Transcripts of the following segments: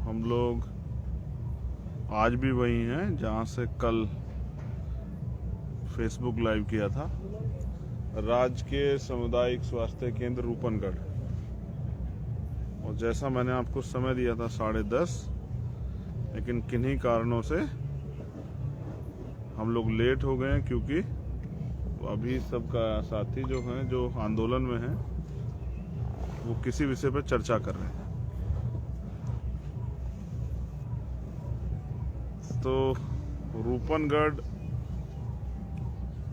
हम लोग आज भी वही हैं जहाँ से कल फेसबुक लाइव किया था। राजकीय सामुदायिक स्वास्थ्य केंद्र रूपनगढ़। और जैसा मैंने आपको समय दिया था 10:30, लेकिन किन्हीं कारणों से हम लोग लेट हो गए हैं, क्योंकि अभी सबका साथी जो हैं, जो आंदोलन में हैं, वो किसी विषय पर चर्चा कर रहे हैं। तो रूपनगढ़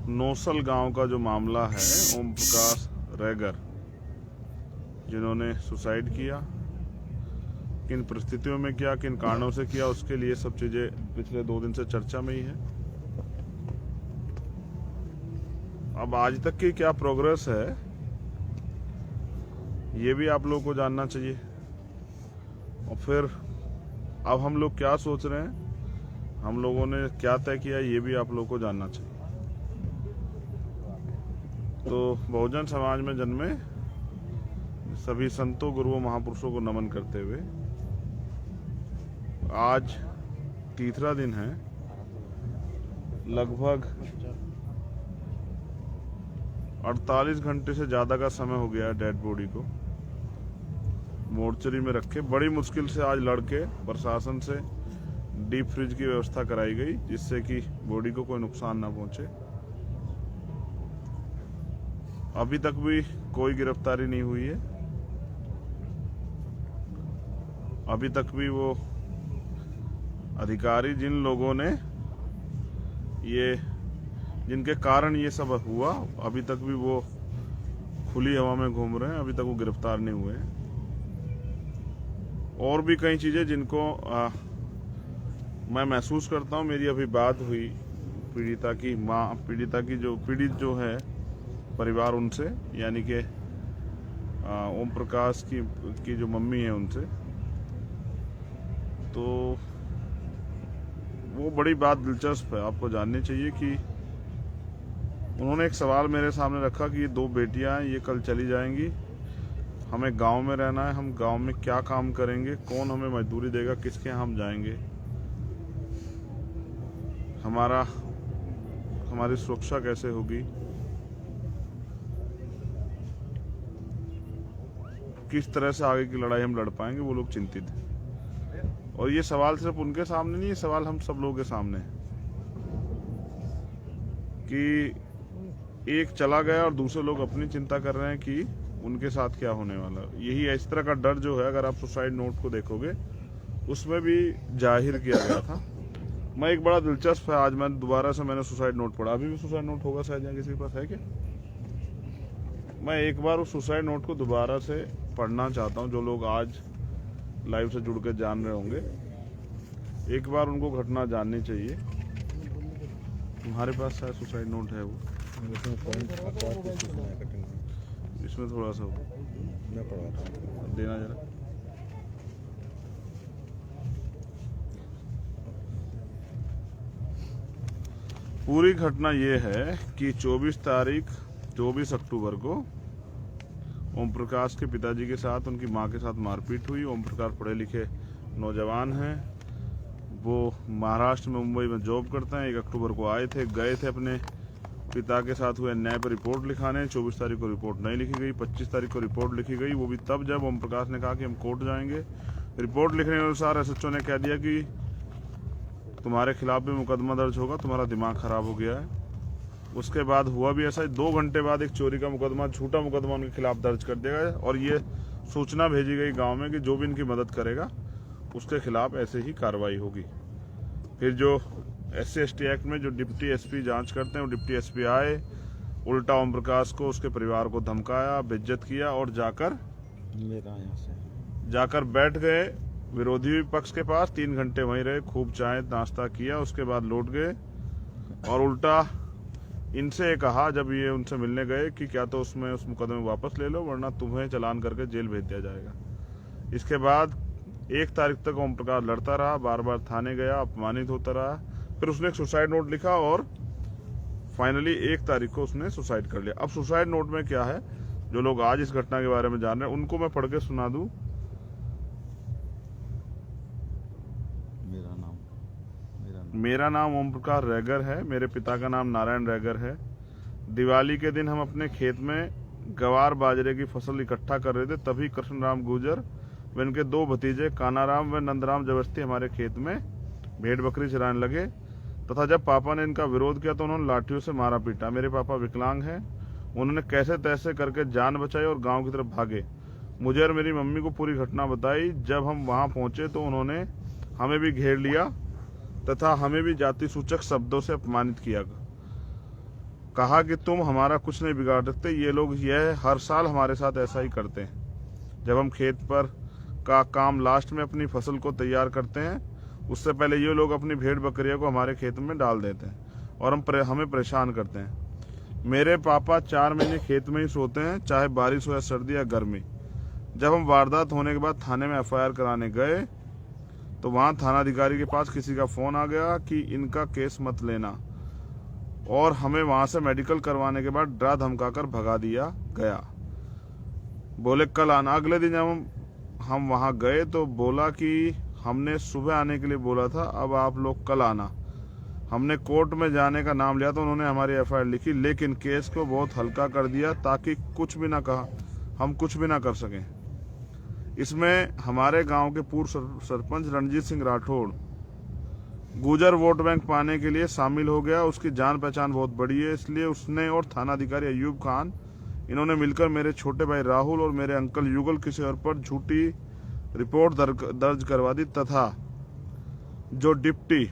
नौसल गांव का जो मामला है, ओम प्रकाश रैगर जिन्होंने सुसाइड किया, किन परिस्थितियों में किया, किन कारणों से किया, उसके लिए सब चीजें पिछले 2 दिन से चर्चा में ही है। अब आज तक की क्या प्रोग्रेस है, ये भी आप लोगों को जानना चाहिए। और फिर अब हम लोग क्या सोच रहे हैं, हम लोगों ने क्या तय किया, ये भी आप लोगों को जानना चाहिए। तो बहुजन समाज में जन्मे सभी संतों, गुरुओं, महापुरुषों को नमन करते हुए आज तीसरा दिन है। लगभग 48 घंटे से ज्यादा का समय हो गया है डेड बॉडी को मोर्चरी में रखे। बड़ी मुश्किल से आज लड़के प्रशासन से डीप फ्रिज की व्यवस्था कराई गई, जिससे कि बॉडी को कोई नुकसान ना पहुंचे। अभी तक भी कोई गिरफ्तारी नहीं हुई है। अभी तक भी वो अधिकारी, जिन लोगों ने ये, जिनके कारण ये सब हुआ, अभी तक भी वो खुली हवा में घूम रहे हैं, अभी तक वो गिरफ्तार नहीं हुए हैं। और भी कई चीजें जिनको मैं महसूस करता हूँ। मेरी अभी बात हुई पीड़िता की माँ, पीड़ित जो है परिवार, उनसे, यानी कि ओम प्रकाश की जो मम्मी है, उनसे। तो वो बड़ी बात दिलचस्प है, आपको जाननी चाहिए कि उन्होंने एक सवाल मेरे सामने रखा कि ये 2 बेटियां हैं, ये कल चली जाएंगी, हमें गांव में रहना है, हम गांव में क्या काम करेंगे, कौन हमें मजदूरी देगा, किसके यहाँ हम जाएंगे, हमारी सुरक्षा कैसे होगी, किस तरह से आगे की लड़ाई हम लड़ पाएंगे, वो लोग चिंतित हैं। और ये सवाल सिर्फ उनके सामने नहीं, ये सवाल हम सब लोगों के सामने है कि एक चला गया और दूसरे लोग अपनी चिंता कर रहे हैं कि उनके साथ क्या होने वाला। यही इस तरह का डर जो है, अगर आप सुसाइड नोट को देखोगे, उसमें भी जाहिर किया गया था। मैं एक बड़ा दिलचस्प है, आज मैं दोबारा से मैंने सुसाइड नोट पढ़ा। अभी भी सुसाइड नोट होगा शायद, यहाँ किसी के पास है क्या? मैं एक बार उस सुसाइड नोट को दोबारा से पढ़ना चाहता हूँ। जो लोग आज लाइव से जुड़ के जान रहे होंगे, एक बार उनको घटना जाननी चाहिए। तुम्हारे पास शायद सुसाइड नोट है, वो इसमें थोड़ा सा मैं पढ़वाता हूँ, देना जरा। पूरी घटना ये है कि 24 अक्टूबर को ओम प्रकाश के पिताजी के साथ, उनकी मां के साथ मारपीट हुई। ओम प्रकाश पढ़े लिखे नौजवान हैं, वो महाराष्ट्र में, मुंबई में जॉब करते हैं। 1 अक्टूबर को आए थे, गए थे अपने पिता के साथ हुए अन्याय पर रिपोर्ट लिखाने। 24 तारीख को रिपोर्ट नहीं लिखी गई, 25 तारीख को रिपोर्ट लिखी गई। वो भी तब जब ओम प्रकाश ने कहा कि हम कोर्ट जाएंगे। रिपोर्ट लिखने के अनुसार एसएचओ ने कह दिया कि तुम्हारे खिलाफ भी मुकदमा दर्ज होगा, तुम्हारा दिमाग खराब हो गया है। उसके बाद हुआ भी ऐसा, 2 घंटे बाद एक चोरी का मुकदमा, झूठा मुकदमा उनके खिलाफ दर्ज कर दिया गया और ये सूचना भेजी गई गांव में कि जो भी इनकी मदद करेगा उसके खिलाफ ऐसे ही कार्रवाई होगी। फिर जो SC/ST एक्ट में जो डिप्टी एसपी जांच करते हैं, वो डिप्टी एसपी आए, उल्टा ओम प्रकाश को, उसके परिवार को धमकाया, बेइज्जत किया और जाकर बैठ गए विरोधी पक्ष के पास। 3 घंटे वहीं रहे, खूब चाय नाश्ता किया, उसके बाद लौट गए और उल्टा इनसे कहा, जब ये उनसे मिलने गए, कि क्या तो उसमें उस मुकदमे वापस ले लो, वरना तुम्हें चालान करके जेल भेज दिया जाएगा। इसके बाद 1 तारीख तक ओम प्रकाश लड़ता रहा, बार बार थाने गया, अपमानित होता रहा। फिर उसने एक सुसाइड नोट लिखा और फाइनली 1 तारीख को उसने सुसाइड कर लिया। अब सुसाइड नोट में क्या है, जो लोग आज इस घटना के बारे में जान रहे हैं, उनको मैं पढ़ के सुना दूं। मेरा नाम ओम प्रकाश रैगर है, मेरे पिता का नाम नारायण रैगर है। दिवाली के दिन हम अपने खेत में गवार बाजरे की फसल इकट्ठा कर रहे थे, तभी कृष्णराम गुर्जर व इनके दो भतीजे कानाराम व नंदराम जबरदस्ती हमारे खेत में भेड़ बकरी चराने लगे तथा जब पापा ने इनका विरोध किया तो उन्होंने लाठियों से मारा पीटा। मेरे पापा विकलांग हैं, उन्होंने कैसे तैसे करके जान बचाई और गांव की तरफ भागे। मुझे और मेरी मम्मी को पूरी घटना बताई। जब हम वहां पहुंचे तो उन्होंने हमें भी घेर लिया तथा हमें भी जाति सूचक शब्दों से अपमानित किया। कहा कि तुम हमारा कुछ नहीं बिगाड़ सकते। ये लोग यह हर साल हमारे साथ ऐसा ही करते हैं। जब हम खेत पर का काम लास्ट में अपनी फसल को तैयार करते हैं, उससे पहले ये लोग अपनी भेड़ बकरियों को हमारे खेत में डाल देते हैं और हमें परेशान करते हैं। मेरे पापा 4 महीने खेत में ही सोते हैं, चाहे बारिश हो या सर्दी या गर्मी। जब हम वारदात होने के बाद थाने में एफआईआर कराने गए तो वहां थानाधिकारी के पास किसी का फोन आ गया कि इनका केस मत लेना, और हमें वहां से मेडिकल करवाने के बाद डरा धमकाकर भगा दिया गया। बोले कल आना। अगले दिन जब हम वहां गए तो बोला कि हमने सुबह आने के लिए बोला था, अब आप लोग कल आना। हमने कोर्ट में जाने का नाम लिया तो उन्होंने हमारी एफआईआर लिखी, लेकिन केस को बहुत हल्का कर दिया ताकि हम कुछ भी ना कर सकें। इसमें हमारे गांव के पूर्व सरपंच रणजीत सिंह राठौड़ गुर्जर वोट बैंक पाने के लिए शामिल हो गया। उसकी जान पहचान बहुत बड़ी है, इसलिए उसने और थानाधिकारी अयूब खान, इन्होंने मिलकर मेरे छोटे भाई राहुल और मेरे अंकल युगल किशोर पर झूठी रिपोर्ट दर्ज करवा दी तथा जो डिप्टी,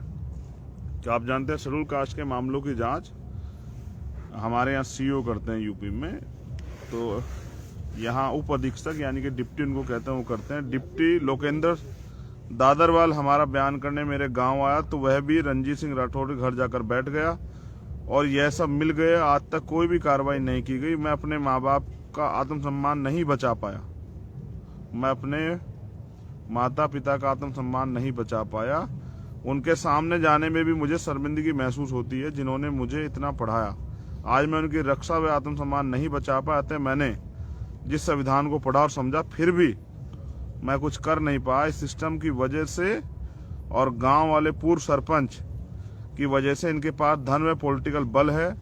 आप जानते हैं शेड्यूल कास्ट के मामलों की जांच हमारे यहाँ सीओ करते हैं यूपी में, तो यहाँ उप अधीक्षक यानी कि डिप्टी उनको कहते हैं, वो करते हैं। डिप्टी लोकेंद्र दादरवाल हमारा बयान करने मेरे गांव आया तो वह भी रणजीत सिंह राठौड़ के घर जाकर बैठ गया और यह सब मिल गए। आज तक कोई भी कार्रवाई नहीं की गई। मैं अपने माँ बाप का आत्मसम्मान नहीं बचा पाया, मैं अपने माता पिता का आत्मसम्मान नहीं बचा पाया। उनके सामने जाने में भी मुझे शर्मिंदगी महसूस होती है, जिन्होंने मुझे इतना पढ़ाया। आज मैं उनकी रक्षा व आत्मसम्मान नहीं बचा पाया। मैंने जिस संविधान को पढ़ा और समझा, फिर भी मैं कुछ कर नहीं पाया। इस सिस्टम की वजह से और गांव वाले पूर्व सरपंच की वजह से इनके पास धन व पॉलिटिकल बल है।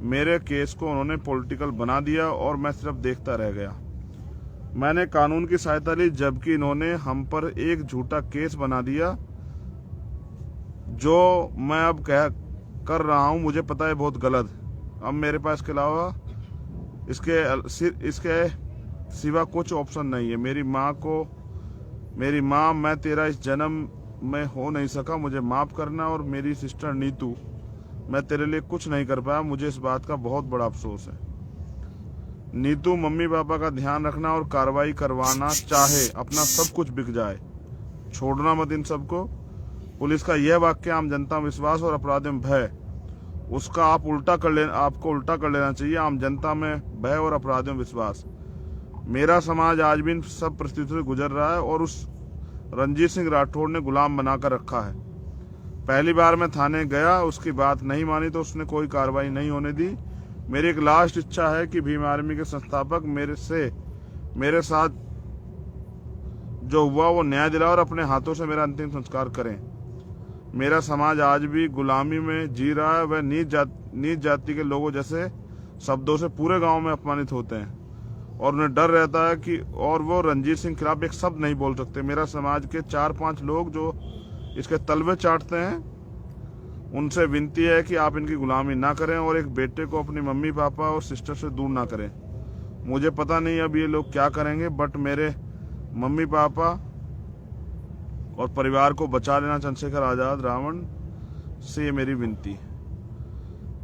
मेरे केस को उन्होंने पॉलिटिकल बना दिया और मैं सिर्फ देखता रह गया। मैंने कानून की सहायता ली, जबकि इन्होंने हम पर एक झूठा केस बना दिया। जो मैं अब कर रहा हूं मुझे पता है बहुत गलत। अब मेरे पास इसके अलावा इसके सिवा कुछ ऑप्शन नहीं है। मेरी माँ, मैं तेरा इस जन्म में हो नहीं सका, मुझे माफ करना। और मेरी सिस्टर नीतू, मैं तेरे लिए कुछ नहीं कर पाया, मुझे इस बात का बहुत बड़ा अफसोस है। नीतू, मम्मी पापा का ध्यान रखना और कार्रवाई करवाना, चाहे अपना सब कुछ बिक जाए, छोड़ना मत इन सबको। पुलिस का यह वाक्य आम जनता में विश्वास और अपराधियों में भय, उसका आपको उल्टा कर लेना चाहिए। आम जनता में भय और अपराधियों में विश्वास। मेरा समाज आज भी इन सब परिस्थितियों से गुजर रहा है और उस रणजीत सिंह राठौड़ ने गुलाम बनाकर रखा है। पहली बार मैं थाने गया, उसकी बात नहीं मानी तो उसने कोई कार्रवाई नहीं होने दी। मेरी एक लास्ट इच्छा है कि भीम आर्मी के संस्थापक मेरे साथ जो हुआ वो न्याय दिलाए और अपने हाथों से मेरा अंतिम संस्कार करें। मेरा समाज आज भी गुलामी में जी रहा है। वह नीच जाति के लोगों जैसे शब्दों से पूरे गांव में अपमानित होते हैं और उन्हें डर रहता है कि और वो रणजीत सिंह खिलाफ एक शब्द नहीं बोल सकते। मेरा समाज के 4-5 लोग जो इसके तलवे चाटते हैं, उनसे विनती है कि आप इनकी गुलामी ना करें और एक बेटे को अपनी मम्मी पापा और सिस्टर से दूर ना करें। मुझे पता नहीं अब ये लोग क्या करेंगे, बट मेरे मम्मी पापा और परिवार को बचा लेना। चंद्रशेखर आजाद रावण से ये मेरी विनती।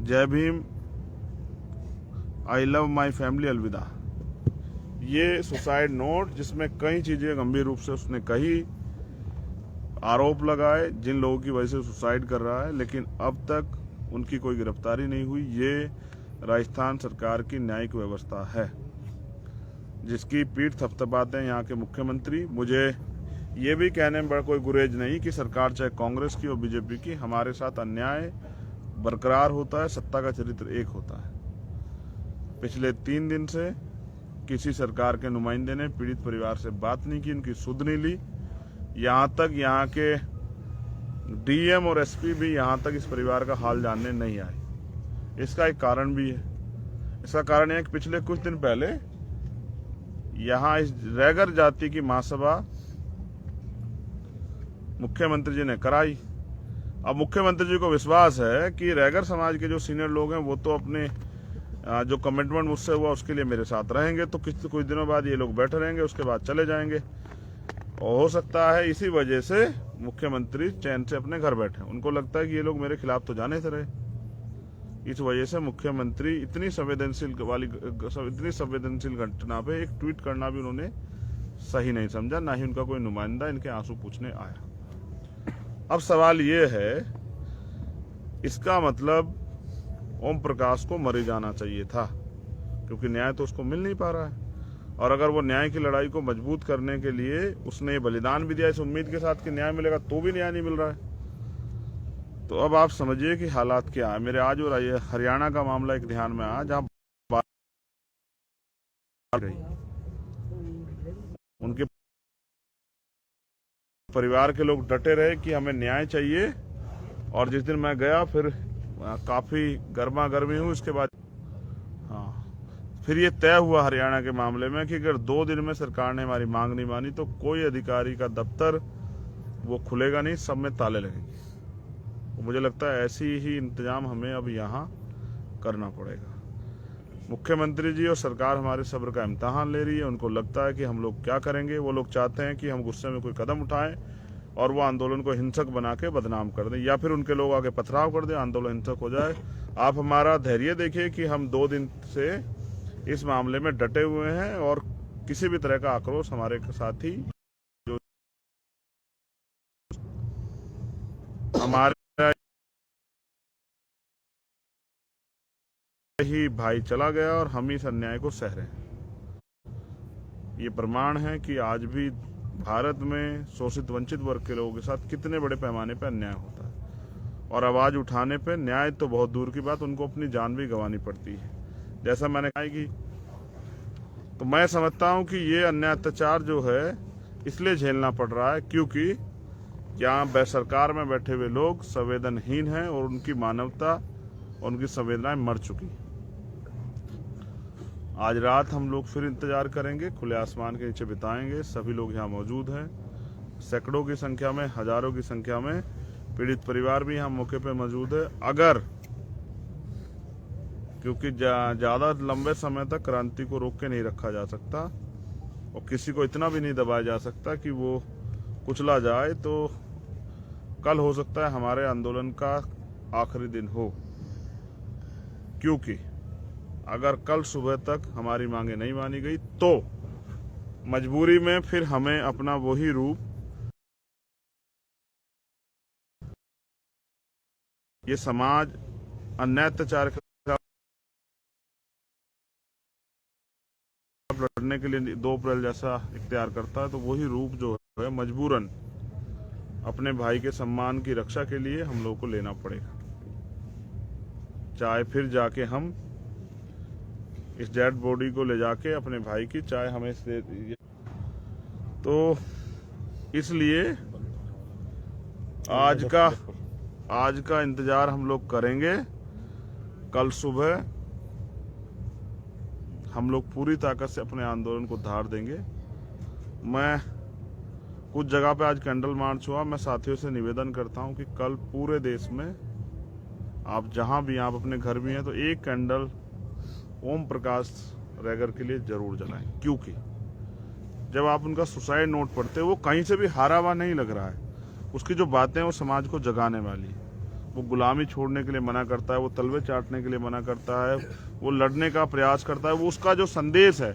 जय Bhim, I love my family, अलविदा। ये सुसाइड नोट जिसमें कई चीजें गंभीर रूप से उसने कही, आरोप लगाए जिन लोगों की वजह से सुसाइड कर रहा है, लेकिन अब तक उनकी कोई गिरफ्तारी नहीं हुई। ये राजस्थान सरकार की न्यायिक व्यवस्था है जिसकी पीठ थपथपाते हैं यहाँ के मुख्यमंत्री। मुझे ये भी कहने में बड़ा कोई गुरेज नहीं कि सरकार चाहे कांग्रेस की और बीजेपी की, हमारे साथ अन्याय बरकरार होता है, सत्ता का चरित्र एक होता है। पिछले 3 दिन से किसी सरकार के नुमाइंदे ने पीड़ित परिवार से बात नहीं की, उनकी सुध नहीं ली। यहाँ तक यहाँ के डीएम और एसपी भी यहाँ तक इस परिवार का हाल जानने नहीं आए। इसका एक कारण भी है। इसका कारण यह है कि पिछले कुछ दिन पहले यहाँ इस रैगर जाति की महासभा मुख्यमंत्री जी ने कराई। अब मुख्यमंत्री जी को विश्वास है कि रैगर समाज के जो सीनियर लोग हैं वो तो अपने जो कमिटमेंट मुझसे हुआ उसके लिए मेरे साथ रहेंगे, तो कुछ दिनों बाद ये लोग बैठे रहेंगे, उसके बाद चले जाएंगे। और हो सकता है इसी वजह से मुख्यमंत्री चैन से अपने घर बैठे। उनको लगता है कि ये लोग मेरे खिलाफ तो जाने से रहे। इस वजह से मुख्यमंत्री इतनी संवेदनशील घटना पे एक ट्वीट करना भी उन्होंने सही नहीं समझा, ना ही उनका कोई नुमाइंदा इनके आंसू पूछने आया। अब सवाल ये है, इसका मतलब ओम प्रकाश को मर जाना चाहिए था, क्योंकि न्याय तो उसको मिल नहीं पा रहा है। और अगर वो न्याय की लड़ाई को मजबूत करने के लिए उसने बलिदान भी दिया इस उम्मीद के साथ कि न्याय मिलेगा, तो भी न्याय नहीं मिल रहा है। तो अब आप समझिए कि हालात क्या है। मेरे आज और हरियाणा का मामला एक ध्यान में आया, जहां उनके परिवार के लोग डटे रहे कि हमें न्याय चाहिए। और जिस दिन मैं गया फिर काफी गर्मा गर्मी हुई। उसके बाद फिर ये तय हुआ हरियाणा के मामले में कि अगर 2 दिन में सरकार ने हमारी मांग नहीं मानी तो कोई अधिकारी का दफ्तर वो खुलेगा नहीं, सब में ताले लगेंगे। मुझे लगता है ऐसी ही इंतजाम हमें अब यहाँ करना पड़ेगा। मुख्यमंत्री जी और सरकार हमारे सब्र का इम्तिहान ले रही है। उनको लगता है कि हम लोग क्या करेंगे। वो लोग चाहते हैं कि हम गुस्से में कोई कदम उठाएं और वो आंदोलन को हिंसक बना के बदनाम कर दें, या फिर उनके लोग आगे पथराव कर दें, आंदोलन हिंसक हो जाए। आप हमारा धैर्य देखिए कि हम 2 दिन से इस मामले में डटे हुए हैं और किसी भी तरह का आक्रोश हमारे साथ ही जो हमारे ही भाई चला गया और हम इस अन्याय को सह रहे हैं। ये प्रमाण है कि आज भी भारत में शोषित वंचित वर्ग के लोगों के साथ कितने बड़े पैमाने पर अन्याय होता है। और आवाज उठाने पे न्याय तो बहुत दूर की बात, उनको अपनी जान भी गंवानी पड़ती है। जैसा मैंने कहा कि तो मैं समझता हूं कि ये अन्याय अत्याचार जो है इसलिए झेलना पड़ रहा है क्योंकि यहाँ सरकार में बैठे हुए लोग संवेदनहीन हैं और उनकी मानवता और उनकी संवेदनाएं मर चुकी। आज रात हम लोग फिर इंतजार करेंगे, खुले आसमान के नीचे बिताएंगे। सभी लोग यहाँ मौजूद हैं, सैकड़ों की संख्या में, हजारों की संख्या में। पीड़ित परिवार भी यहाँ मौके पे मौजूद है। अगर क्योंकि ज्यादा लंबे समय तक क्रांति को रोक के नहीं रखा जा सकता और किसी को इतना भी नहीं दबाया जा सकता कि वो कुचला जाए, तो कल हो सकता है हमारे आंदोलन का आखिरी दिन हो। क्योंकि अगर कल सुबह तक हमारी मांगे नहीं मानी गई तो मजबूरी में फिर हमें अपना वही रूप, ये समाज अन्याय अत्याचार के लड़ने के लिए 2 अप्रैल जैसा इख्तियार करता है, तो वही रूप जो है मजबूरन अपने भाई के सम्मान की रक्षा के लिए हम लोगों को लेना पड़ेगा। चाहे फिर जाके हम इस डेड बॉडी को ले जाके अपने भाई की, चाहे हमें तो इसलिए आज का इंतजार हम लोग करेंगे। कल सुबह हम लोग पूरी ताकत से अपने आंदोलन को धार देंगे। मैं कुछ जगह पे आज कैंडल मार्च हुआ। मैं साथियों से निवेदन करता हूं कि कल पूरे देश में आप जहां भी, आप अपने घर भी हैं, तो एक कैंडल ओम प्रकाश रैगर के लिए जरूर जलाएं। क्योंकि जब आप उनका सुसाइड नोट पढ़ते हो, वो कहीं से भी हारा हुआ नहीं लग रहा है। उसकी जो बातें हैं वो समाज को जगाने वाली है। वो गुलामी छोड़ने के लिए मना करता है, वो तलवे चाटने के लिए मना करता है, वो लड़ने का प्रयास करता है। वो उसका जो संदेश है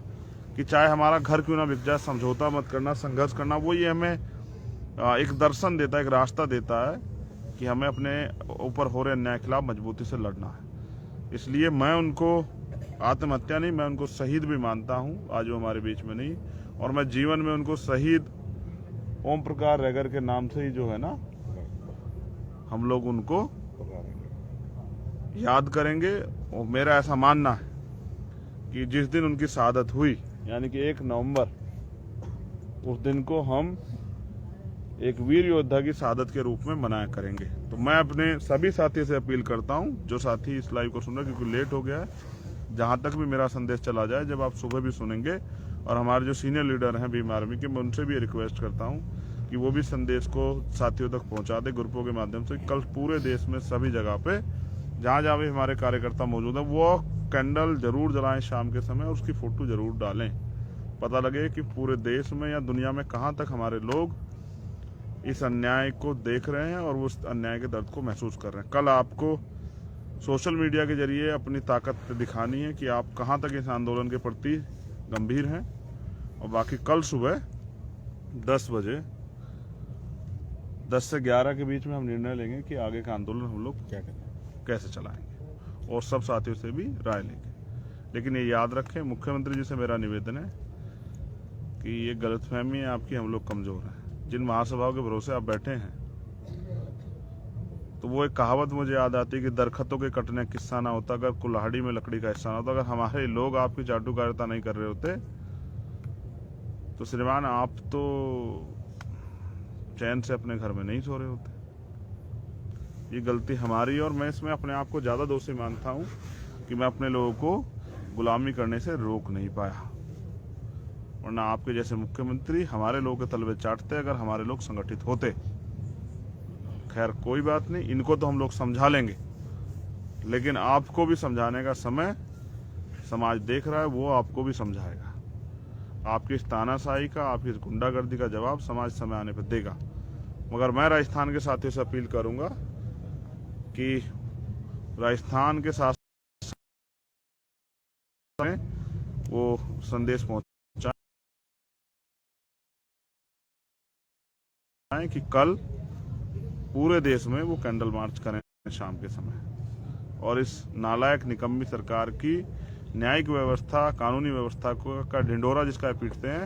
कि चाहे हमारा घर क्यों ना बिक जाए, समझौता मत करना, संघर्ष करना, वो ये हमें एक दर्शन देता है, एक रास्ता देता है कि हमें अपने ऊपर हो रहे अन्याय के खिलाफ मजबूती से लड़ना है। इसलिए मैं उनको आत्महत्या नहीं, मैं उनको शहीद भी मानता हूँ। आज वो हमारे बीच में नहीं, और मैं जीवन में उनको शहीद ओम प्रकाश रैगर के नाम से ही जो है ना, हम लोग उनको याद करेंगे। और मेरा ऐसा मानना है कि जिस दिन उनकी शहादत हुई, यानी कि 1 नवंबर, उस दिन को हम एक वीर योद्धा की शहादत के रूप में मनाया करेंगे। तो मैं अपने सभी साथी से अपील करता हूं, जो साथी इस लाइव को सुन रहे हैं, क्योंकि लेट हो गया है, जहां तक भी मेरा संदेश चला जाए, जब आप सुबह भी सुनेंगे, और हमारे जो सीनियर लीडर हैं भीम आर्मी के, मैं उनसे भी रिक्वेस्ट करता हूं कि वो भी संदेश को साथियों तक पहुंचा दे ग्रुपों के माध्यम से। कल पूरे देश में सभी जगह पे जहां जहां भी हमारे कार्यकर्ता मौजूद हैं, वो कैंडल जरूर जलाएं शाम के समय, और उसकी फोटो जरूर डालें। पता लगे कि पूरे देश में या दुनिया में कहां तक हमारे लोग इस अन्याय को देख रहे हैं और वो उस अन्याय के दर्द को महसूस कर रहे हैं। कल आपको सोशल मीडिया के जरिए अपनी ताकत दिखानी है कि आप कहां तक इस आंदोलन के प्रति गंभीर हैं, और बाकी कल सुबह 10 बजे 10 से 11 के बीच में हम निर्णय लेंगे कि आगे का आंदोलन हम लोग क्या करें, कैसे चलाएंगे, और सब साथियों से भी राय लेंगे। लेकिन ये याद रखें, मुख्यमंत्री जी से मेरा निवेदन है कि ये गलतफहमी है आपकी, हम लोग कमजोर हैं। जिन महासभाओं के भरोसे आप बैठे हैं, तो वो एक कहावत मुझे याद आती है कि दरख्तों के कटने किस्सा ना होता अगर कुल्हाड़ी में लकड़ी का हिस्सा ना होता। अगर हमारे लोग आपकी चाटुकारिता नहीं कर रहे होते तो श्रीमान आप तो चैन से अपने घर में नहीं सो रहे होते। ये गलती हमारी, और मैं इसमें अपने आप को ज्यादा दोषी मानता हूं कि मैं अपने लोगों को गुलामी करने से रोक नहीं पाया, वरना आपके जैसे मुख्यमंत्री हमारे लोगों के तलवे चाटते अगर हमारे लोग संगठित होते। खैर कोई बात नहीं, इनको तो हम लोग समझा लेंगे, लेकिन आपको भी समझाने का समय समाज देख रहा है, वो आपको भी समझाएगा। आपकी इस तानाशाही का, आपकी इस गुंडागर्दी का जवाब समाज समय आने पर देगा। मगर मैं राजस्थान के साथियों से अपील करूंगा कि राजस्थान के साथ वो संदेश पहुंचाएं कि कल पूरे देश में वो कैंडल मार्च करें शाम के समय, और इस नालायक निकम्मी सरकार की न्यायिक व्यवस्था, कानूनी व्यवस्था का ढिंडोरा जिसका पीटते हैं,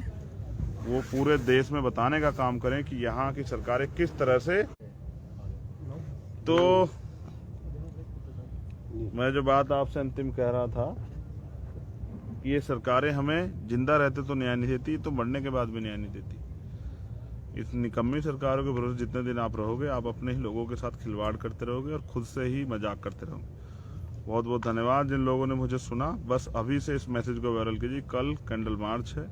वो पूरे देश में बताने का काम करें कि यहाँ की सरकारें किस तरह से। तो मैं जो बात आपसे अंतिम कह रहा था कि ये सरकारें हमें जिंदा रहते तो न्याय नहीं देती, तो मरने के बाद भी न्याय नहीं देती। इस निकम्मी सरकारों के भरोसे जितने दिन आप रहोगे, आप अपने ही लोगों के साथ खिलवाड़ करते रहोगे और खुद से ही मजाक करते रहोगे। बहुत बहुत धन्यवाद जिन लोगों ने मुझे सुना। बस अभी से इस मैसेज को वायरल कीजिए, कल कैंडल मार्च है।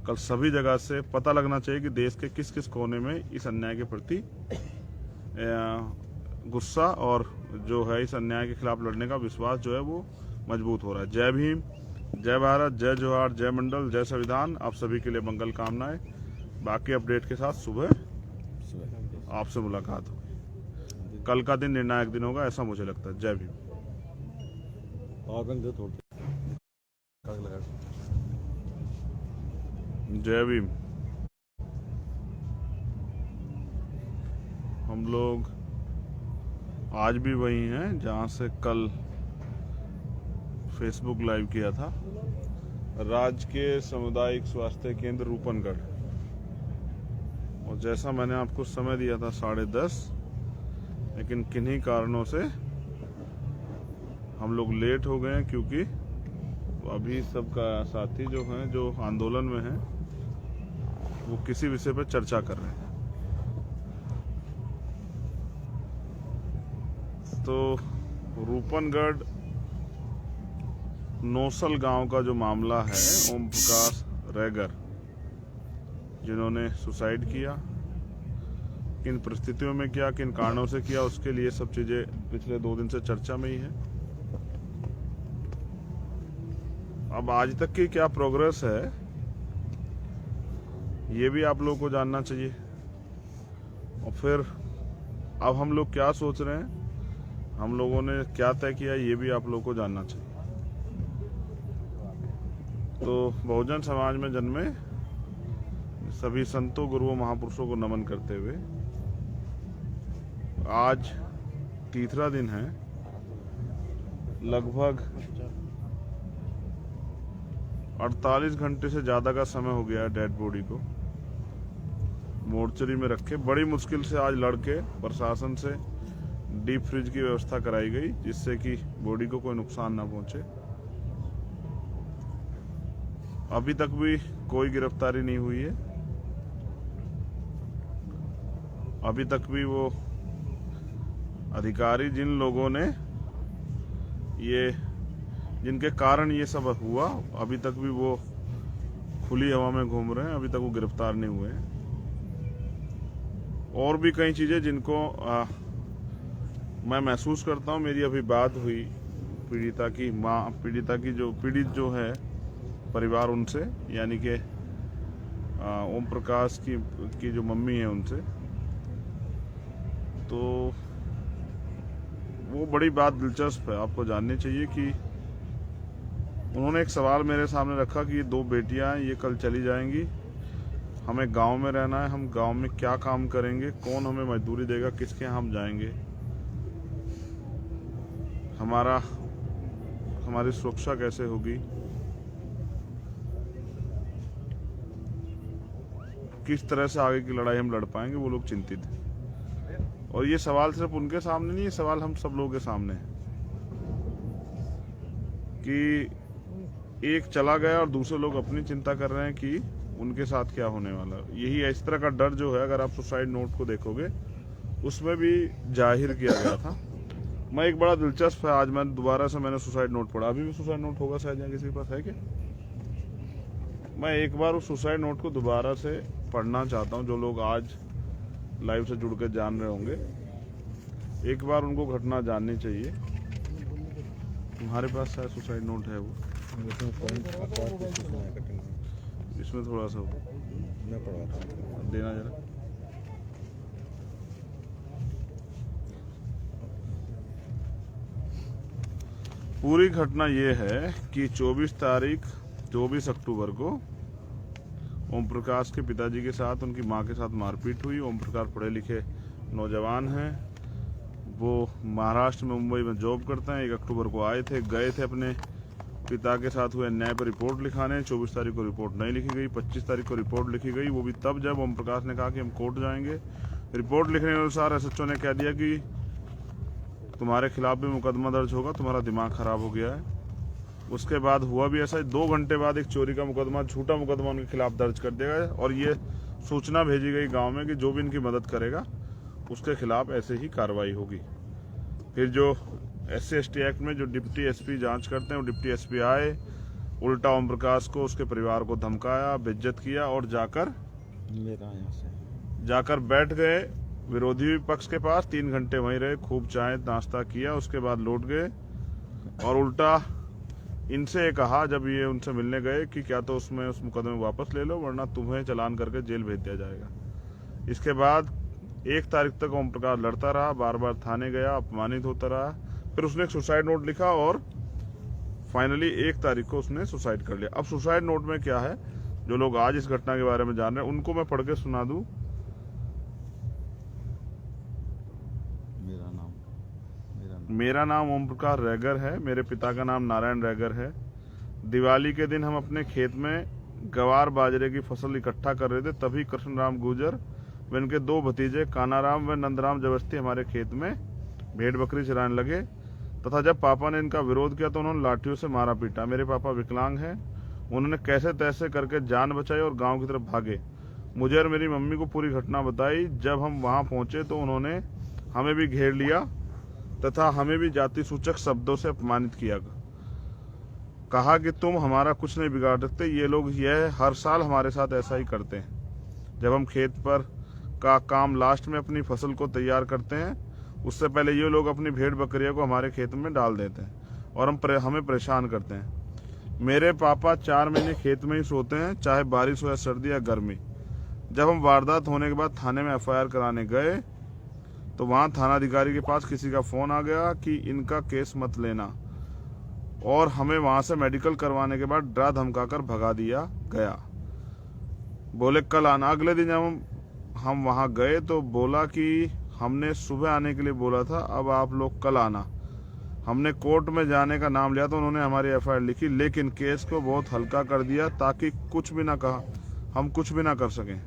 कल सभी जगह से पता लगना चाहिए कि देश के किस किस कोने में इस अन्याय के प्रति गुस्सा और जो है इस अन्याय के खिलाफ लड़ने का विश्वास जो है वो मजबूत हो रहा है। जय भीम, जय भारत, जय जोहार, जय मंडल, जय संविधान। आप सभी के लिए मंगल कामनाएं। बाकी अपडेट के साथ सुबह आपसे मुलाकात होगी। कल का दिन निर्णायक दिन होगा, ऐसा मुझे लगता है। जय भीम। जय भीम। हम लोग आज भी वही हैं जहां से कल फेसबुक लाइव किया था। राजकीय सामुदायिक स्वास्थ्य केंद्र रूपनगढ़, और जैसा मैंने आपको समय दिया था 10:30, लेकिन किन्हीं कारणों से हम लोग लेट हो गए हैं, क्योंकि अभी सबका साथी जो हैं, जो आंदोलन में हैं, वो किसी विषय पर चर्चा कर रहे हैं। तो रूपनगढ़ नौसल गांव का जो मामला है, ओम प्रकाश रैगर जिन्होंने सुसाइड किया, किन परिस्थितियों में किया, किन कारणों से किया, उसके लिए सब चीजें पिछले 2 दिन से चर्चा में ही है। अब आज तक की क्या प्रोग्रेस है ये भी आप लोगों को जानना चाहिए, और फिर अब हम लोग क्या सोच रहे हैं, हम लोगों ने क्या तय किया, ये भी आप लोगों को जानना चाहिए। तो बहुजन समाज में जन्मे सभी संतों, गुरुओं, महापुरुषों को नमन करते हुए आज तीसरा दिन है। लगभग 48 घंटे से ज्यादा का समय हो गया है डेड बॉडी को मोर्चरी में रखे। बड़ी मुश्किल से आज लड़के प्रशासन से डीप फ्रिज की व्यवस्था कराई गई, जिससे कि बॉडी को कोई नुकसान ना पहुंचे। अभी तक भी कोई गिरफ्तारी नहीं हुई है। अभी तक भी वो अधिकारी जिन लोगों ने ये जिनके कारण ये सब हुआ अभी तक भी वो खुली हवा में घूम रहे हैं, अभी तक वो गिरफ्तार नहीं हुए हैं। और भी कई चीजें जिनको मैं महसूस करता हूँ। मेरी अभी बात हुई पीड़िता की माँ, पीड़ित जो है परिवार उनसे, यानी कि ओम प्रकाश की जो मम्मी है उनसे, तो वो बड़ी बात दिलचस्प है, आपको जाननी चाहिए कि उन्होंने एक सवाल मेरे सामने रखा कि ये 2 बेटियां हैं, ये कल चली जाएंगी, हमें गांव में रहना है, हम गांव में क्या काम करेंगे, कौन हमें मजदूरी देगा, किसके यहाँ हम जाएंगे, हमारी सुरक्षा कैसे होगी, किस तरह से आगे की लड़ाई हम लड़ पाएंगे, वो लोग चिंतित हैं। और ये सवाल सिर्फ उनके सामने नहीं, ये सवाल हम सब लोगों के सामने है कि एक चला गया और दूसरे लोग अपनी चिंता कर रहे हैं कि उनके साथ क्या होने वाला। यही इस तरह का डर जो है, अगर आप सुसाइड नोट को देखोगे उसमें भी जाहिर किया गया था। मैं एक बड़ा दिलचस्प है, आज मैं दोबारा से मैंने सुसाइड नोट पढ़ा, अभी भी सुसाइड नोट होगा शायद, यहाँ किसी के पास है क्या? मैं एक बार उस सुसाइड नोट को दोबारा से पढ़ना चाहता हूँ। जो लोग आज लाइव से जुड़ के जान रहे होंगे, एक बार उनको घटना जाननी चाहिए। तुम्हारे पास शायद सुसाइड नोट है वो, इसमें थोड़ा सा मैं पढ़वाता हूँ, देना जरा। पूरी घटना ये है कि 24 अक्टूबर को ओम प्रकाश के पिताजी के साथ उनकी मां के साथ मारपीट हुई। ओम प्रकाश पढ़े लिखे नौजवान हैं, वो महाराष्ट्र में मुंबई में जॉब करते हैं। 1 अक्टूबर को आए थे, गए थे अपने पिता के साथ हुए अन्याय पर रिपोर्ट लिखाने। 24 तारीख को रिपोर्ट नहीं लिखी गई, 25 तारीख को रिपोर्ट लिखी गई, वो भी तब जब ओम प्रकाश ने कहा कि हम कोर्ट जाएंगे। रिपोर्ट लिखने के अनुसार एसएचओ ने कह दिया कि तुम्हारे खिलाफ भी मुकदमा दर्ज होगा, तुम्हारा दिमाग खराब हो गया है। उसके बाद हुआ भी ऐसा, 2 घंटे बाद एक चोरी का मुकदमा, झूठा मुकदमा उनके खिलाफ दर्ज कर दिया गया और ये सूचना भेजी गई गांव में कि जो भी इनकी मदद करेगा उसके खिलाफ ऐसे ही कार्रवाई होगी। फिर जो SC/ST एक्ट में जो डिप्टी एसपी जांच करते हैं, वो डिप्टी एसपी आए, उल्टा ओम प्रकाश को, उसके परिवार को धमकाया, बेइज्जत किया और जाकर बैठ गए विरोधी पक्ष के पास। 3 घंटे वहीं रहे, खूब चाय नाश्ता किया, उसके बाद लौट गए और उल्टा इनसे कहा जब ये उनसे मिलने गए कि क्या तो उस मुकदमे वापस ले लो, वरना तुम्हें चालान करके जेल भेज दिया जाएगा। इसके बाद 1 तारीख तक ओम प्रकाश लड़ता रहा, बार बार थाने गया, अपमानित होता रहा। फिर उसने एक सुसाइड नोट लिखा और फाइनली 1 तारीख को उसने सुसाइड कर लिया। अब सुसाइड नोट में क्या है, जो लोग आज इस घटना के बारे में जान रहे हैं उनको मैं पढ़ के सुना दूं। मेरा नाम ओम प्रकाश रैगर है, मेरे पिता का नाम नारायण रैगर है। दिवाली के दिन हम अपने खेत में गवार बाजरे की फसल इकट्ठा कर रहे थे, तभी कृष्णराम गुर्जर व इनके 2 भतीजे कानाराम व नंदराम जबरदस्ती हमारे खेत में भेड़ बकरी चराने लगे तथा जब पापा ने इनका विरोध किया तो उन्होंने लाठियों से मारा पीटा। मेरे पापा विकलांग हैं, उन्होंने कैसे तैसे करके जान बचाई और गांव की तरफ भागे। मुझे और मेरी मम्मी को पूरी घटना बताई। जब हम वहां पहुंचे तो उन्होंने हमें भी घेर लिया तथा हमें भी जाति सूचक शब्दों से अपमानित किया। कहा कि तुम हमारा कुछ नहीं बिगाड़ सकते। ये लोग हर साल हमारे साथ ऐसा ही करते हैं। जब हम खेत पर का काम लास्ट में अपनी फसल को तैयार करते हैं, उससे पहले ये लोग अपनी भेड़ बकरियों को हमारे खेत में डाल देते हैं और हमें परेशान करते हैं। मेरे पापा 4 महीने खेत में ही सोते हैं, चाहे बारिश हो या सर्दी या गर्मी। जब हम वारदात होने के बाद थाने में FIR कराने गए तो वहां थानाधिकारी के पास किसी का फोन आ गया कि इनका केस मत लेना, और हमें वहां से मेडिकल करवाने के बाद डरा धमकाकर भगा दिया गया। बोले कल आना। अगले दिन जब हम वहां गए तो बोला कि हमने सुबह आने के लिए बोला था, अब आप लोग कल आना। हमने कोर्ट में जाने का नाम लिया तो उन्होंने हमारी FIR लिखी, लेकिन केस को बहुत हल्का कर दिया ताकि हम कुछ भी ना कर सकें।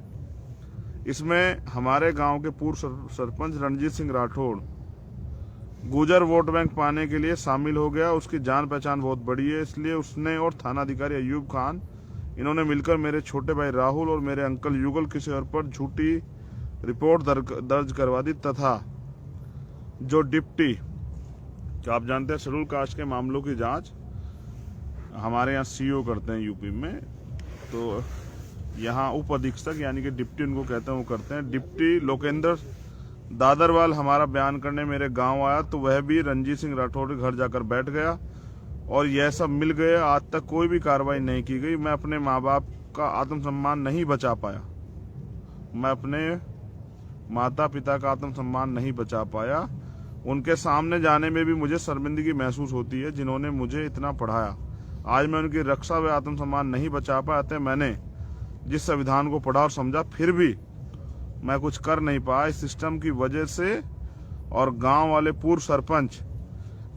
इसमें हमारे गांव के पूर्व सरपंच रणजीत सिंह राठौड़ गुर्जर वोट बैंक पाने के लिए शामिल हो गया। उसकी जान पहचान बहुत बड़ी है, इसलिए उसने और थानाधिकारी अयूब खान, इन्होंने मिलकर मेरे छोटे भाई राहुल और मेरे अंकल युगल किशोर पर झूठी रिपोर्ट दर्ज करवा दी तथा जो डिप्टी, जो आप जानते हैं शेड्यूल कास्ट के मामलों की जांच हमारे यहाँ सीओ करते हैं यूपी में, तो यहाँ उप अधीक्षक यानी कि डिप्टी उनको कहते हैं, वो करते हैं। डिप्टी लोकेंद्र दादरवाल हमारा बयान करने मेरे गांव आया तो वह भी रणजीत सिंह राठौर के घर जाकर बैठ गया और यह सब मिल गए। आज तक कोई भी कार्रवाई नहीं की गई। मैं अपने माँ बाप का आत्मसम्मान नहीं बचा पाया, मैं अपने माता पिता का आत्मसम्मान नहीं बचा पाया। उनके सामने जाने में भी मुझे शर्मिंदगी महसूस होती है, जिन्होंने मुझे इतना पढ़ाया। आज मैं उनकी रक्षा व आत्मसम्मान नहीं बचा पाया। मैंने जिस संविधान को पढ़ा और समझा फिर भी मैं कुछ कर नहीं पाया। इस सिस्टम की वजह से और गांव वाले पूर्व सरपंच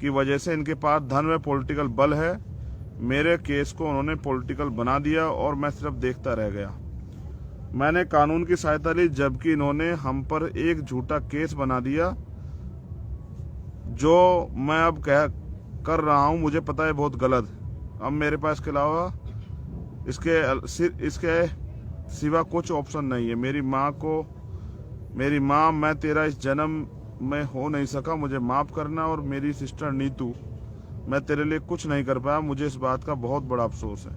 की वजह से इनके पास धन व पॉलिटिकल बल है। मेरे केस को उन्होंने पॉलिटिकल बना दिया और मैं सिर्फ देखता रह गया। मैंने कानून की सहायता ली जबकि इन्होंने हम पर एक झूठा केस बना दिया। जो मैं अब कर रहा हूं मुझे पता है बहुत गलत। अब मेरे पास इसके अलावा इसके सिवा कुछ ऑप्शन नहीं है। मेरी माँ, मैं तेरा इस जन्म में हो नहीं सका, मुझे माफ करना। और मेरी सिस्टर नीतू, मैं तेरे लिए कुछ नहीं कर पाया, मुझे इस बात का बहुत बड़ा अफसोस है।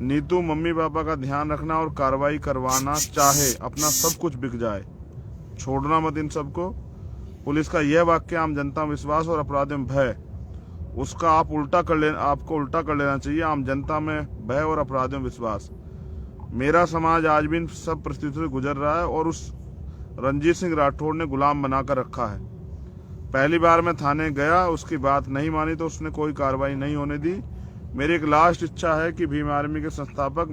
नीतू, मम्मी पापा का ध्यान रखना और कार्रवाई करवाना, चाहे अपना सब कुछ बिक जाए, छोड़ना मत इन सबको। पुलिस का यह वाक्य आम जनता में विश्वास और अपराधियों में भय, उसका आपको उल्टा कर लेना चाहिए। आम जनता में भय और अपराधियों में विश्वास। मेरा समाज आज भी इन सब परिस्थितियों से गुजर रहा है और उस रणजीत सिंह राठौर ने गुलाम बनाकर रखा है। पहली बार मैं थाने गया, उसकी बात नहीं मानी तो उसने कोई कार्रवाई नहीं होने दी। मेरी एक लास्ट इच्छा है कि भीम आर्मी के संस्थापक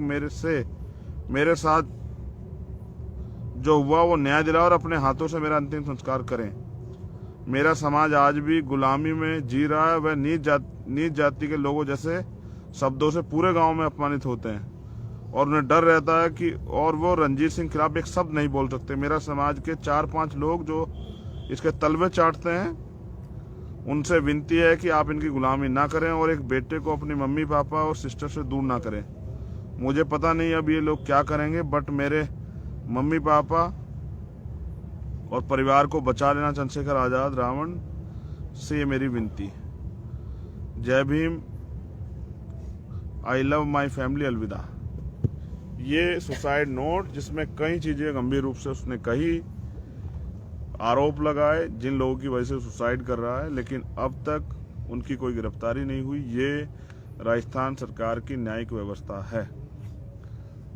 मेरे साथ जो हुआ वो न्याय दिलाओ और अपने हाथों से मेरा अंतिम संस्कार करें। मेरा समाज आज भी गुलामी में जी रहा है। वह नीच जाति के लोगों जैसे शब्दों से पूरे गांव में अपमानित होते हैं और उन्हें डर रहता है कि और वो रणजीत सिंह खिलाफ एक शब्द नहीं बोल सकते। मेरा समाज के 4-5 लोग जो इसके तलवे चाटते हैं, उनसे विनती है कि आप इनकी गुलामी ना करें और एक बेटे को अपनी मम्मी पापा और सिस्टर से दूर ना करें। मुझे पता नहीं अब ये लोग क्या करेंगे, बट मेरे मम्मी पापा और परिवार को बचा लेना। चंद्रशेखर आजाद रावण से ये मेरी विनती। जय Bhim. I love my family. अलविदा। ये सुसाइड नोट जिसमें कई चीजें गंभीर रूप से उसने कही, आरोप लगाए जिन लोगों की वजह से सुसाइड कर रहा है, लेकिन अब तक उनकी कोई गिरफ्तारी नहीं हुई। ये राजस्थान सरकार की न्यायिक व्यवस्था है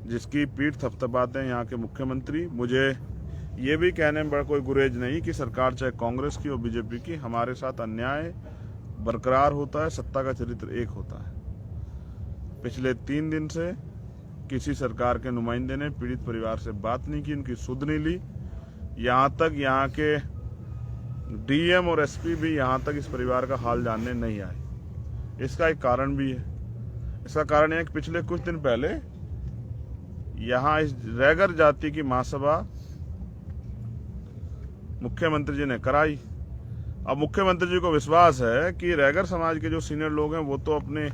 जिसकी पीठ थपथपाते हैं यहाँ के मुख्यमंत्री। मुझे ये भी कहने में बड़ा कोई गुरेज नहीं कि सरकार चाहे कांग्रेस की और बीजेपी की, हमारे साथ अन्याय बरकरार होता है, सत्ता का चरित्र एक होता है। पिछले 3 दिन से किसी सरकार के नुमाइंदे ने पीड़ित परिवार से बात नहीं की, उनकी सुध नहीं ली। यहाँ तक यहाँ के डीएम और एसपी भी यहाँ तक इस परिवार का हाल जानने नहीं आए। इसका एक कारण भी है। इसका कारण यह है कि पिछले कुछ दिन पहले यहाँ इस रैगर जाति की महासभा मुख्यमंत्री जी ने कराई। अब मुख्यमंत्री जी को विश्वास है कि रैगर समाज के जो सीनियर लोग हैं वो तो अपने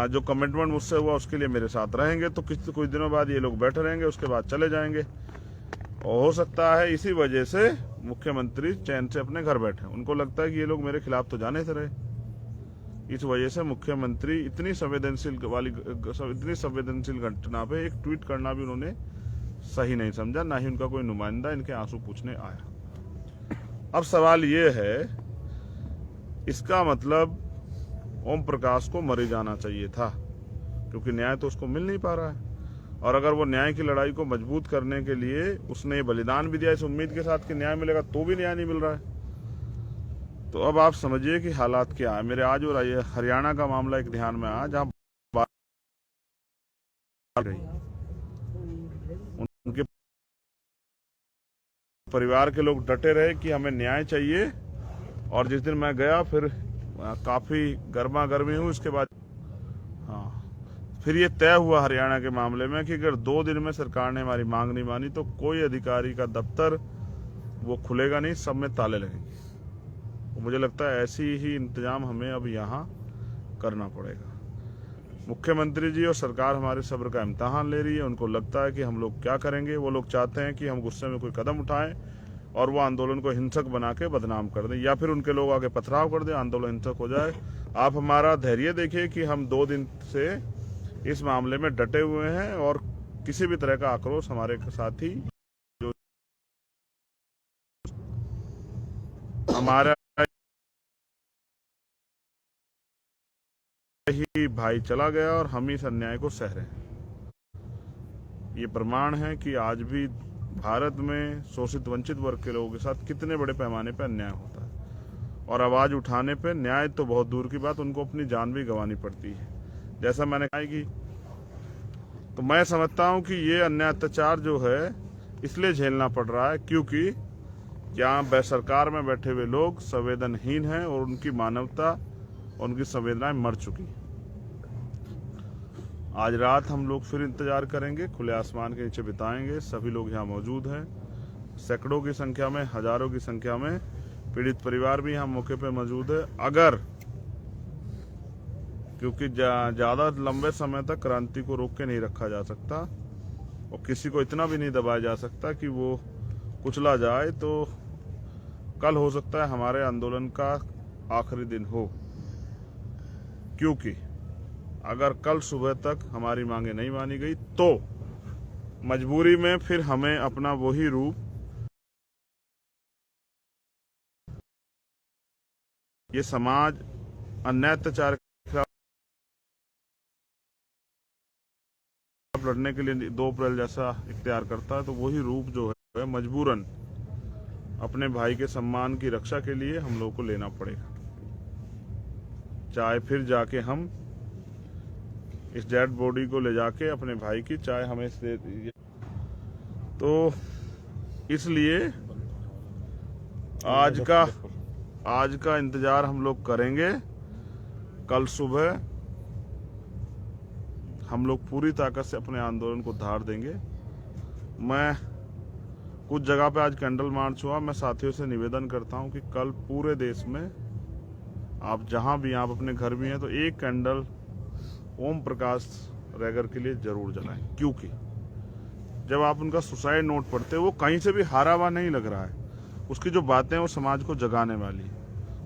जो कमिटमेंट मुझसे हुआ उसके लिए मेरे साथ रहेंगे, तो कुछ दिनों बाद ये लोग बैठे रहेंगे, उसके बाद चले जाएंगे। और हो सकता है इसी वजह से मुख्यमंत्री चैन से अपने घर बैठे। उनको लगता है कि ये लोग मेरे खिलाफ तो जाने से रहे। इस वजह से मुख्यमंत्री इतनी संवेदनशील घटना पे एक ट्वीट करना भी उन्होंने सही नहीं समझा, ना ही उनका कोई नुमाइंदा इनके आंसू पूछने आया। अब सवाल ये है, इसका मतलब ओम प्रकाश को मर जाना चाहिए था, क्योंकि न्याय तो उसको मिल नहीं पा रहा है। और अगर वो न्याय की लड़ाई को मजबूत करने के लिए उसने बलिदान भी दिया इस उम्मीद के साथ कि न्याय मिलेगा, तो भी न्याय नहीं मिल रहा है। तो अब आप समझिए कि हालात क्या है। मेरे आज और हरियाणा का मामला एक ध्यान में आया, जहां उनके परिवार के लोग डटे रहे कि हमें न्याय चाहिए। और जिस दिन मैं गया फिर काफी गर्मा गर्मी हुई। उसके बाद फिर ये तय हुआ हरियाणा के मामले में कि अगर 2 दिन में सरकार ने हमारी मांग नहीं मानी तो कोई अधिकारी का दफ्तर वो खुलेगा नहीं, सब में ताले लगेंगे। तो मुझे लगता है ऐसी ही इंतजाम हमें अब यहाँ करना पड़ेगा। मुख्यमंत्री जी और सरकार हमारे सब्र का इम्तहान ले रही है। उनको लगता है कि हम लोग क्या करेंगे। वो लोग चाहते हैं कि हम गुस्से में कोई कदम उठाएं और वो आंदोलन को हिंसक बना के बदनाम कर दें, या फिर उनके लोग आगे पथराव कर दें, आंदोलन हिंसक हो जाए। आप हमारा धैर्य देखिए कि हम 2 दिन से इस मामले में डटे हुए हैं और किसी भी तरह का आक्रोश हमारे साथी जो हमारा ही भाई चला गया और हम इस अन्याय को सह रहे हैं। ये प्रमाण है कि आज भी भारत में शोषित वंचित वर्ग के लोगों के साथ कितने बड़े पैमाने पर अन्याय होता है, और आवाज उठाने पे न्याय तो बहुत दूर की बात, उनको अपनी जान भी गंवानी पड़ती है। जैसा मैंने कहा कि तो मैं समझता हूं कि ये अन्याय अत्याचार जो है इसलिए झेलना पड़ रहा है क्योंकि यहाँ सरकार में बैठे हुए लोग संवेदनहीन हैं और उनकी मानवता, उनकी संवेदनाएं मर चुकी। आज रात हम लोग फिर इंतजार करेंगे, खुले आसमान के नीचे बिताएंगे। सभी लोग यहाँ मौजूद हैं, सैकड़ों की संख्या में, हजारों की संख्या में पीड़ित परिवार भी यहाँ मौके पे मौजूद है। अगर क्योंकि ज्यादा लंबे समय तक क्रांति को रोक के नहीं रखा जा सकता और किसी को इतना भी नहीं दबाया जा सकता कि वो कुचला जाए, तो कल हो सकता है हमारे आंदोलन का आखिरी दिन हो। क्योंकि अगर कल सुबह तक हमारी मांगे नहीं मानी गई तो मजबूरी में फिर हमें अपना वही रूप, ये समाज अन्याय अत्याचार के खिलाफ लड़ने के लिए 2 अप्रैल जैसा इख्तियार करता है, तो वही रूप जो है मजबूरन अपने भाई के सम्मान की रक्षा के लिए हम लोग को लेना पड़ेगा। चाहे फिर जाके हम इस डेड बॉडी को ले जाके अपने भाई की, चाहे हमें तो इसलिए आज का इंतजार हम लोग करेंगे। कल सुबह हम लोग पूरी ताकत से अपने आंदोलन को धार देंगे। मैं कुछ जगह पे आज कैंडल मार्च हुआ। मैं साथियों से निवेदन करता हूं कि कल पूरे देश में आप जहां भी, आप अपने घर भी हैं, तो एक कैंडल ओम प्रकाश रैगर के लिए जरूर जलाएं। क्योंकि जब आप उनका सुसाइड नोट पढ़ते हो, वो कहीं से भी हारा हुआ नहीं लग रहा है। उसकी जो बातें वो समाज को जगाने वाली है।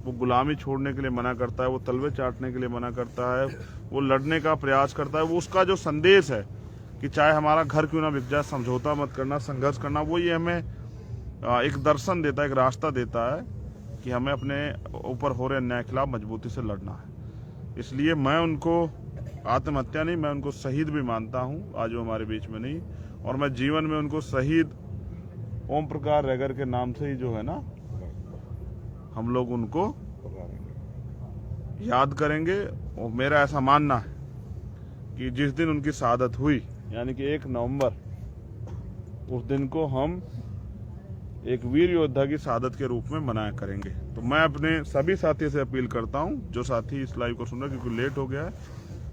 वो गुलामी छोड़ने के लिए मना करता है, वो तलवे चाटने के लिए मना करता है, वो लड़ने का प्रयास करता है। वो उसका जो संदेश है कि चाहे हमारा घर क्यों ना बिक जाए, समझौता मत करना, संघर्ष करना, वो ये हमें एक दर्शन देता है, एक रास्ता देता है कि हमें अपने ऊपर हो रहे अन्याय के खिलाफ मजबूती से लड़ना है। इसलिए मैं उनको आत्महत्या नहीं, मैं उनको शहीद भी मानता हूँ, आज वो हमारे बीच में नहीं। और मैं जीवन में उनको शहीद ओम प्रकाश रैगर के नाम से ही जो है ना, हम लोग उनको याद करेंगे। और मेरा ऐसा मानना है कि जिस दिन उनकी शहादत हुई, यानी कि 1 नवंबर, उस दिन को हम एक वीर योद्धा की शहादत के रूप में मनाया करेंगे। तो मैं अपने सभी साथियों से अपील करता हूं, जो साथी इस लाइव को सुन रहे, क्योंकि लेट हो गया है,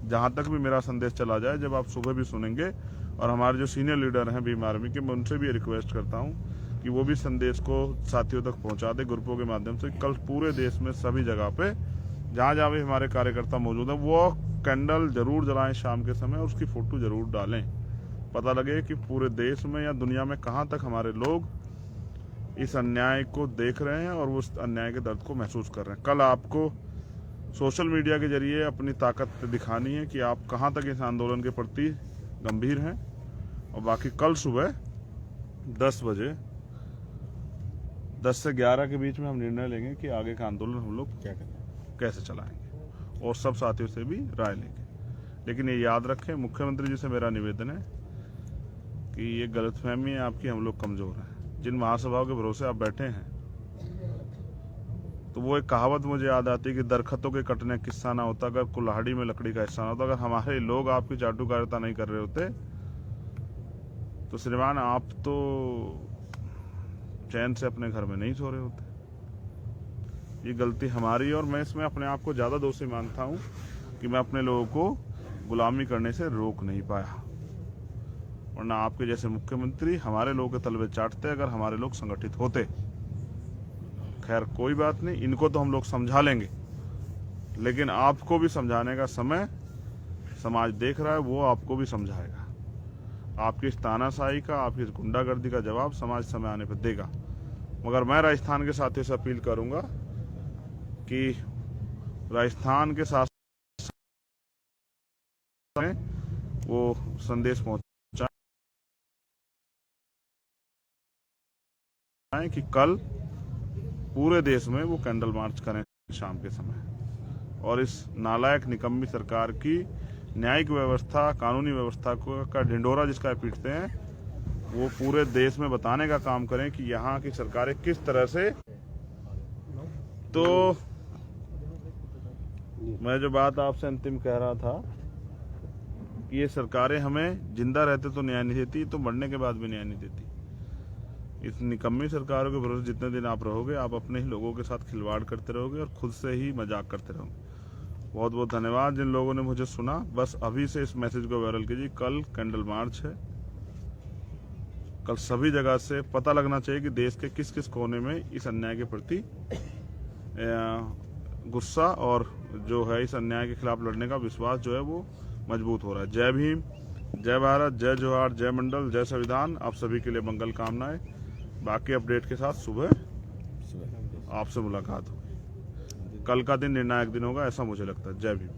जहां तक भी मेरा संदेश चला जाए, जब आप सुबह भी सुनेंगे, और हमारे जो सीनियर लीडर हैं भीम आर्मी के, मैं उनसे भी रिक्वेस्ट करता हूं कि वो भी संदेश को साथियों तक पहुंचा दे ग्रुपों के माध्यम से। कल पूरे देश में सभी जगह पे जहां जहां भी हमारे कार्यकर्ता मौजूद हैं, वो कैंडल जरूर जलाएं शाम के समय, और उसकी फोटो जरूर डालें। पता लगे कि पूरे देश में या दुनिया में कहां तक हमारे लोग इस अन्याय को देख रहे हैं और उस अन्याय के दर्द को महसूस कर रहे हैं। कल आपको सोशल मीडिया के जरिए अपनी ताकत दिखानी है कि आप कहां तक इस आंदोलन के प्रति गंभीर हैं। और बाकी कल सुबह 10 बजे, 10 से 11 के बीच में हम निर्णय लेंगे कि आगे का आंदोलन हम लोग कैसे चलाएंगे, और सब साथियों से भी राय लेंगे। लेकिन ये याद रखें, मुख्यमंत्री जी से मेरा निवेदन है कि ये गलतफहमी है आपकी, हम लोग कमजोर हैं। जिन महासभाओं के भरोसे आप बैठे हैं, तो वो एक कहावत मुझे याद आती है कि दरख्तों के कटने किस्सा ना होता अगर कुल्हाड़ी में लकड़ी का हिस्सा ना होता। अगर हमारे लोग आपकी चाटुकारिता नहीं कर रहे होते तो श्रीमान आप तो चैन से अपने घर में नहीं सो रहे होते। ये गलती हमारी, और मैं इसमें अपने आप को ज्यादा दोषी मानता हूं कि मैं अपने लोगों को गुलामी करने से रोक नहीं पाया। वरना आपके जैसे मुख्यमंत्री हमारे लोगों के तलवे चाटते अगर हमारे लोग संगठित होते। खैर कोई बात नहीं, इनको तो हम लोग समझा लेंगे, लेकिन आपको भी समझाने का समय समाज देख रहा है वो आपको भी समझाएगा। आपकी इस तानाशाही का, आपकी इस गुंडागर्दी का जवाब समाज समय आने पर देगा। मगर मैं राजस्थान के साथियों से अपील करूंगा कि राजस्थान के साथ वो संदेश पहुंचाएं कि कल पूरे देश में वो कैंडल मार्च करें शाम के समय, और इस नालायक निकम्मी सरकार की न्यायिक व्यवस्था, कानूनी व्यवस्था का ढिंडोरा जिसका पीटते हैं, वो पूरे देश में बताने का काम करें कि यहाँ की सरकारें किस तरह से। तो मैं जो बात आपसे अंतिम कह रहा था कि ये सरकारें हमें जिंदा रहते तो न्याय नहीं देती, तो मरने के बाद भी न्याय नहीं देती। इस निकम्मी सरकारों के भरोसे जितने दिन आप रहोगे, आप अपने ही लोगों के साथ खिलवाड़ करते रहोगे और खुद से ही मजाक करते रहोगे। बहुत बहुत धन्यवाद जिन लोगों ने मुझे सुना। बस अभी से इस मैसेज को वायरल कीजिए, कल कैंडल मार्च है। कल सभी जगह से पता लगना चाहिए कि देश के किस किस कोने में इस अन्याय के प्रति गुस्सा और जो है इस अन्याय के खिलाफ लड़ने का विश्वास जो है वो मजबूत हो रहा है। जय भीम, जय भारत, जय जोहार, जय मंडल, जय संविधान। आप सभी के लिए मंगल कामनाएं। बाकी अपडेट के साथ सुबह आपसे मुलाकात होगी। कल का दिन निर्णायक दिन होगा, ऐसा मुझे लगता है। जय भीम।